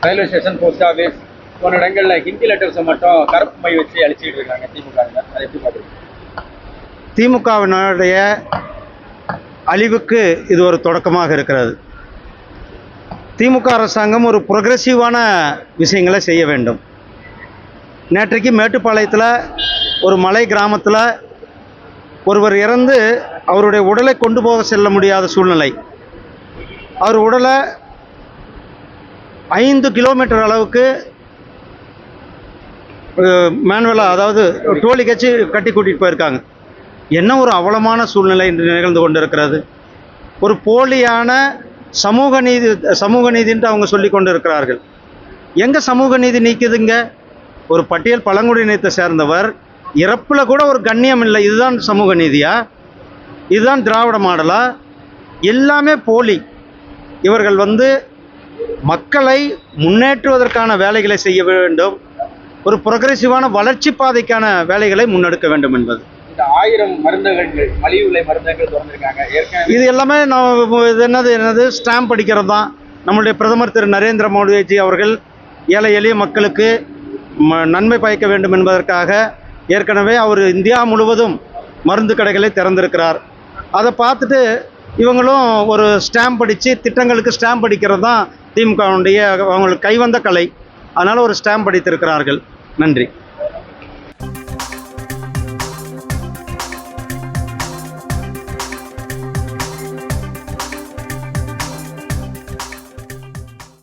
Railway station, post office போன்ற இடங்களில் ஹிந்தி லெட்டர்ஸை மட்டும் கருப்பு மை வச்சு அழிச்சிட்டு இருக்காங்க திமுக. அதை எப்படி பார்க்குறீங்க? திமுகவினுடைய அழிவுக்கு இது ஒரு தொடக்கமாக இருக்கிறது. திமுக அரசாங்கம் ஒரு ப்ரொக்ரெசிவான விஷயங்களை செய்ய வேண்டும். நேற்றைக்கு மேட்டுப்பாளையத்தில் ஒரு மலை கிராமத்தில் ஒருவர் இறந்து அவருடைய உடலை கொண்டு போக செல்ல முடியாத சூழ்நிலை. அவர் உடலை 5 கிலோமீட்டர் அளவுக்கு மேனுவலாக, அதாவது டோலி கட்சி கட்டி கூட்டிகிட்டு போயிருக்காங்க. என்ன ஒரு அவலமான சூழ்நிலை இன்று நிகழ்ந்து கொண்டு இருக்கிறது. ஒரு போலியான சமூக நீதின்ட்டு அவங்க சொல்லி கொண்டு இருக்கிறார்கள். எங்கே சமூக நீதி நீக்குதுங்க? ஒரு பட்டியல் பழங்குடியினத்தை சேர்ந்தவர் இறப்பில் கூட ஒரு கண்ணியம் இல்லை. இதுதான் சமூக நீதியா? இதுதான் திராவிட மாடலா? எல்லாமே போலி. இவர்கள் மக்களை முன்னேற்றுவதற்கான வேலைகளை செய்ய வேண்டும். ஒரு ப்ரொக்ரெசிவான வளர்ச்சி பாதைக்கான வேலைகளை முன்னெடுக்க வேண்டும் என்பது. இந்த 1000 மருந்தகங்கள், மலிவு விலை மருந்தகங்கள் திறந்திருக்காங்க. இது எல்லாமே என்னது ஸ்டாம்ப் அடிக்கிறது தான். நம்முடைய பிரதமர் திரு நரேந்திர மோடிஜி அவர்கள் ஏழை எளிய மக்களுக்கு நன்மை பயக்க வேண்டும் என்பதற்காக ஏற்கனவே அவர் இந்தியா முழுவதும் மருந்து கடைகளை திறந்திருக்கிறார். அதை பார்த்துட்டு இவங்களும் ஒரு ஸ்டாம்ப் அடித்து திட்டங்களுக்கு ஸ்டாம்ப் அடிக்கிறது தான் திமுகவுடைய அவங்களுக்கு கைவந்த கலை. அதனால் ஒரு ஸ்டாம்ப் அடித்திருக்கிறார்கள். நன்றி.